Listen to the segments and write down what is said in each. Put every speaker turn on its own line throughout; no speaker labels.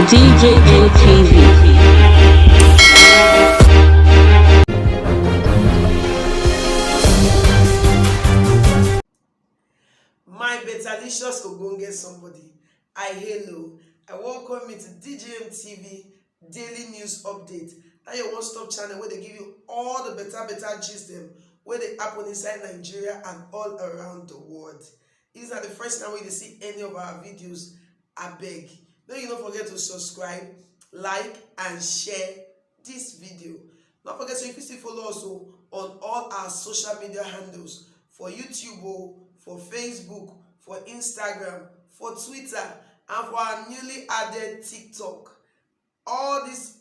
DJM TV.
My betalicious Ogonge somebody, I hello. I welcome you to DJM TV Daily News Update. Now your one-stop channel where they give you all the better gist them where they happen inside Nigeria and all around the world. If this is the first time when you see any of our videos, I beg. Then you don't forget to subscribe, like, and share this video. Don't forget to still follow us on all our social media handles for YouTube, for Facebook, for Instagram, for Twitter, and for our newly added TikTok. All these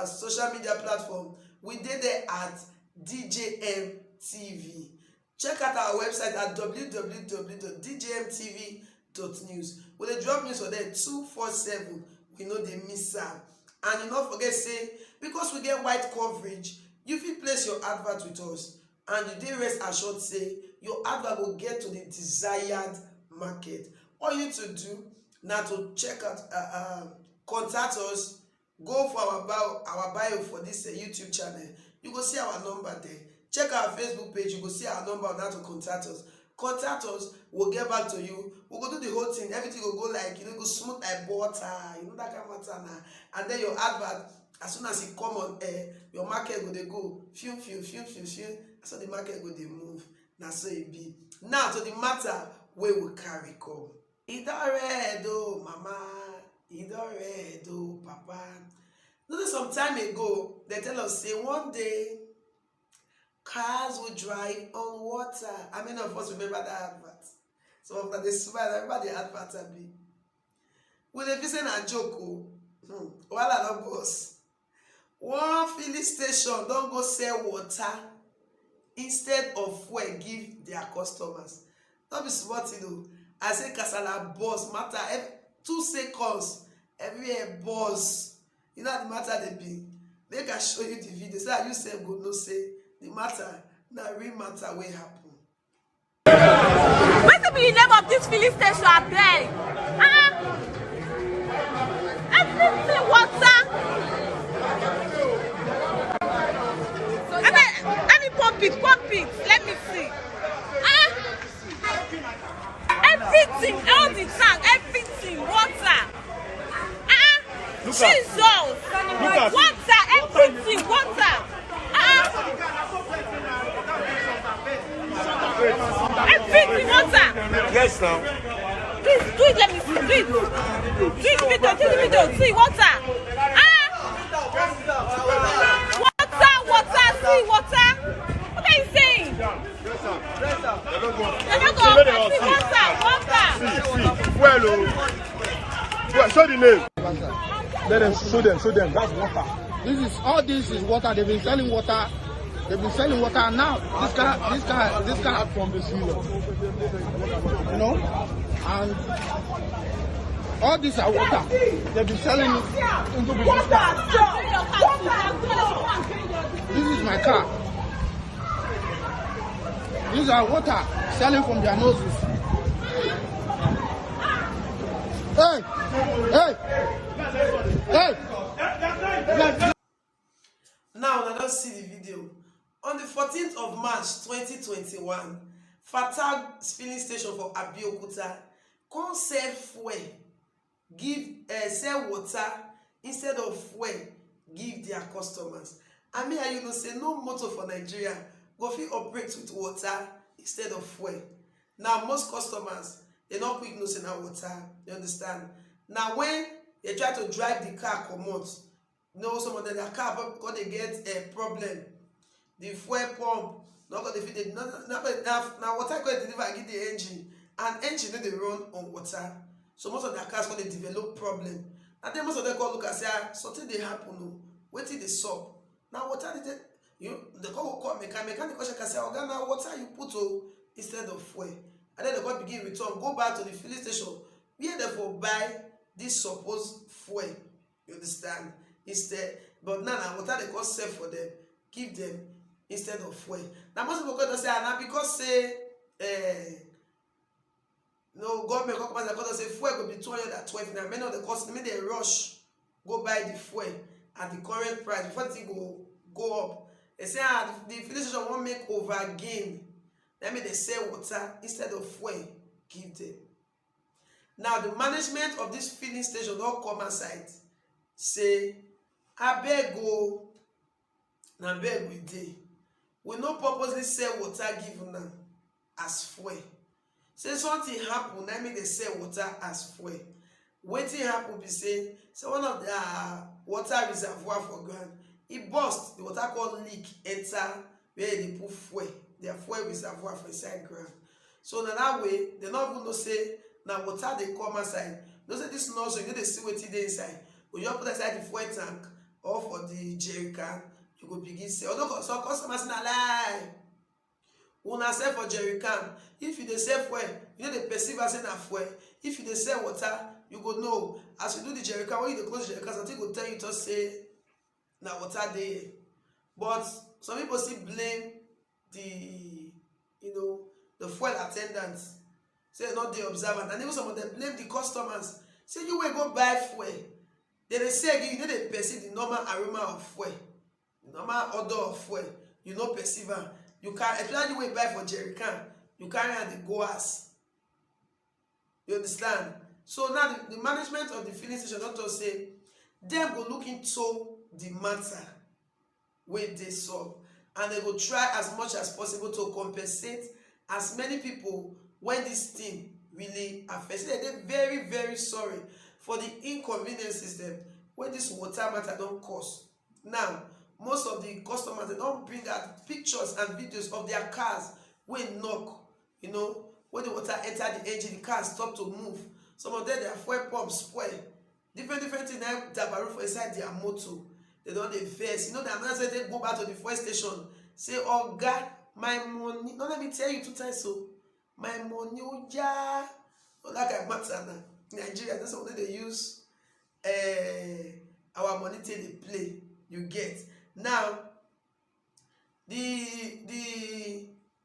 social media platforms, we did there at DJM TV. Check out our website at www.djmtv.news. We dey drop news for there 247. We know they miss am. And you don't forget say, because we get wide coverage, you fit place your advert with us. And you dey rest assured say, your advert will get to the desired market. All you need to do now to check out, contact us, go for our bio for this YouTube channel. You go see our number there. Check our Facebook page, you go see our number on how to contact us. Contact us, we'll get back to you. We'll go do the whole thing. Everything will go like, go smooth like butter. You know that kind of matter now. And then your advert, as soon as it come on air, your market go, they go, few. So the market go, they move. Now so it be. Now to the matter where we carry come. It don't red, oh, mama. It don't red, oh, papa. Notice some time ago, they tell us, say one day, cars will drive on water. How many of us remember that advert? So after they smile, everybody advert a bit. Well, if you say a joke, while I don't boss. One filling station don't go sell water instead of fuel give their customers. Don't be smart, you know. I say kasala boss matter 2 seconds everywhere boss. You know the matter they be. Make I show you the video so that you say go no say the matter na real matter wey happen.
What be the name of this filling station abeg? Everything water. Let me pump it. Let me see. Everything, all the tank, everything, water. Jesus. Water, everything, water. Everything, water.
Yes, now.
Please do it, let me see. Do the video. See, water. Water, see, water. What are you saying?
Well, show the name. Let them show them. That's water.
This is water. They've been selling water. Now. This car
from the sea.
You know, and all these are water. They've been selling it into the water. This is my car. These are water selling from their noses. Hey!
Now, I don't see the video. On the 14th of March 2021, Fatag's filling station for Abeokuta come sell fuel, sell water instead of fuel, give their customers. I mean, you know, say no motor for Nigeria go fit operate with water instead of fuel. Now, most customers, they not quick no say na water. You understand? Now, when they try to drive the car come out, some of their car because they get a problem. The fuel pump not going to fit it. Now water going to deliver give the engine, and engine they run on water. So most of their cars going to develop problem. And then most of them go look and say something they happen. No, wait till they solve. Now water the car will call mechanic can say now water you put instead of fuel. And then the car begin return, go back to the filling station. We therefore buy this supposed fuel. You understand? Instead, but now water they cost sell for them, give them instead of fuel. Now most people go to say now because say no government come and say fuel will be 212 now. Many of the customers they rush go buy the fuel at the current price before the thing go up. They say the filling station won't make over gain. That means they sell water instead of fuel give them. Now the management of this filling station don come aside say abeg o, na beg we dey, we no purposely sell water give una as fuel. Say something happen na make they sell water as fuel. Wetin happen be say one of their water reservoir for ground e burst, the water come leak enter where they put fuel, their fuel reservoir for inside ground. So na that way they no even know say na water dey come outside. You know say this nozzle, you know they see wetin dey inside. When you put inside the fuel tank or for the jerry can, you go begin sell. Although some customers na lie, una sell for jerry can. If you dey sell fuel, you know they perceive as na fuel. If you dey sell water, you go know. As you do the jerry can, when you dey close the jerry can, something go tell you to say na water dey. But some people still blame the the fuel attendants, say not the observant, and even some of them blame the customers. Say you will go buy fuel, they say again, you know they perceive the normal aroma of fuel, the normal odor of fuel. You know perceive am. You can, especially you will buy for jerry can, you carry and the goers. You understand? So now the management of the filling station doctor say them go look into the matter wey dey solve, and they go try as much as possible to compensate as many people when this thing really affects. They're very, very sorry for the inconveniences them when this water matter don't cause. Now, most of the customers, they don't bring out pictures and videos of their cars when knock, when the water enter the engine, the car stop to move. Some of them, their fuel pump spoil. Different things that dabaru for inside their motor. They don't invest. They announce they go back to the fuel station, say, oh God, my money. No, let me tell you 2 times so. My money, yeah. No, that kind of matter now. Nigeria, that's what they use our money till they play. You get. Now, the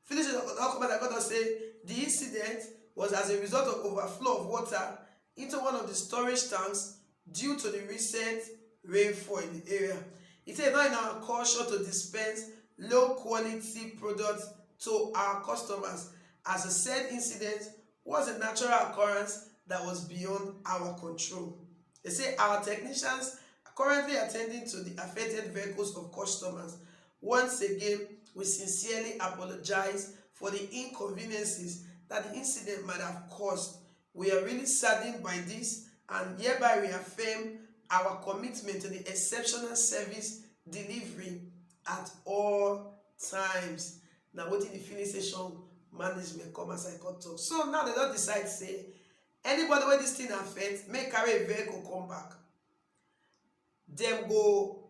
Phyllis Document say the incident was as a result of overflow of water into one of the storage tanks due to the recent rainfall in the area. It said not in our culture to dispense low quality products to our customers, as the said incident was a natural occurrence that was beyond our control. They say our technicians are currently attending to the affected vehicles of customers. Once again, we sincerely apologize for the inconveniences that the incident might have caused. We are really saddened by this and hereby reaffirm our commitment to the exceptional service delivery at all times. Now, what in the filling station management come as I got talk. So now they don't decide say anybody where this thing affect may carry a vehicle come back. Them go,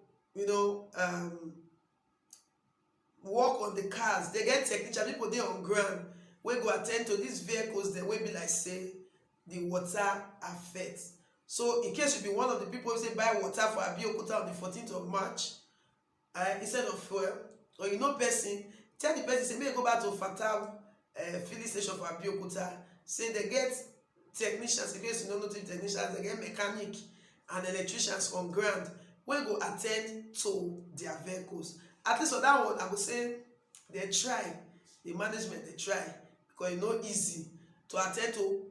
work on the cars. They get technician people there on ground. We go attend to these vehicles. They will be like say the water affects. So in case you be one of the people who say buy water for Abeokuta on the 14th of March, instead of fuel, or person, tell the person say may go back to Fatal filling station for Abeokuta. Say they get technicians, in case you don't know the technicians, they get mechanic and electricians on ground. We go attend to their vehicles. At least on that one, I would say they try, the management they try, because it's not easy to attend to.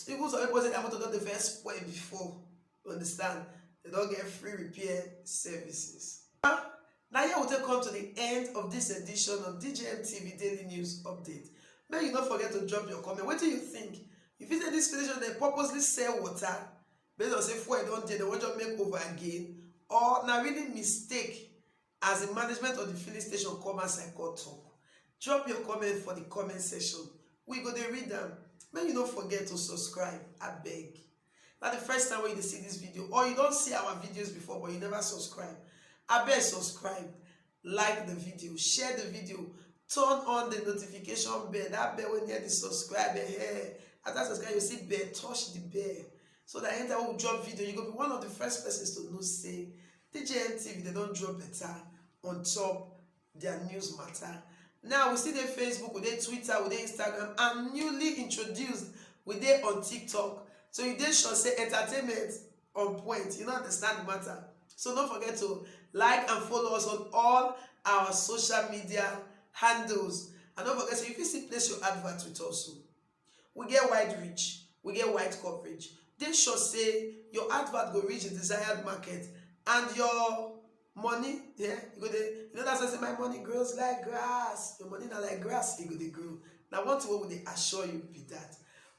Even some people say they want to do the first point before, you understand? They don't get free repair services. Now here we take come to the end of this edition of DJM TV Daily News Update. May you not forget to drop your comment. What do you think? If you say this station they purposely sell water based on say fuel don't they want to make over again, or now really mistake as the management of the filling station come as I call talk. Drop your comment for the comment section. We go to read them. May you don't forget to subscribe. I beg. Now the first time when you see this video, or you don't see our videos before but you never subscribe, I beg subscribe, like the video, share the video, turn on the notification bell. That bell when you the subscribe here. After subscribe, you see bell, touch the bell. So that anytime we drop video, you go be one of the first persons to know say DJM TV, they don't drop better on top their news matter. Now we see the Facebook, we dey Twitter, we dey Instagram, and newly introduced we dey on TikTok. So you dey sure say entertainment on point. You don't understand the matter. So don't forget to like and follow us on all our social media handles. And don't forget, so if you see place your advert with us, we get wide reach, we get wide coverage. They should say your advert will reach the desired market, and your money, yeah, you know that's why I say my money grows like grass. Your money not like grass, it go they grow. Now one thing what would they assure you be that?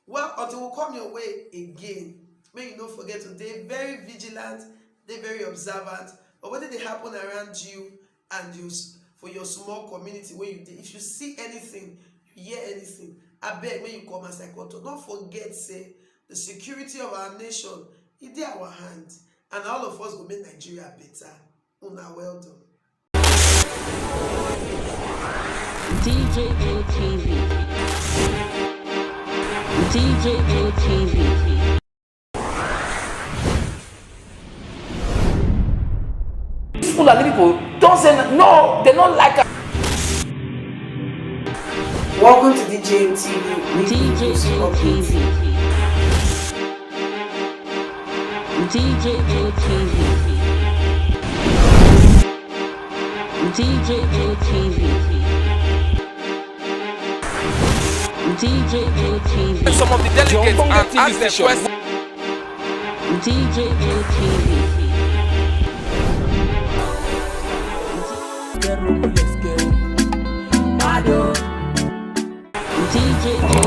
Well, until we come your way again, may you don't forget to be very vigilant, they very observant of what they happen around you and you for your small community where you did. If you see anything, you hear anything, I beg when you come as I go to. Don't forget, say the security of our nation is in our hands, and all of us will make Nigeria better. Una well done.
DJM TV. DJM TV.
Fulani people don't say no, they don't like us.
Welcome to DJM TV.
DJM TV. DJM TV. DJM TV. DJM TV.
Some of the delegates and ask the question.
DJM TV. DJM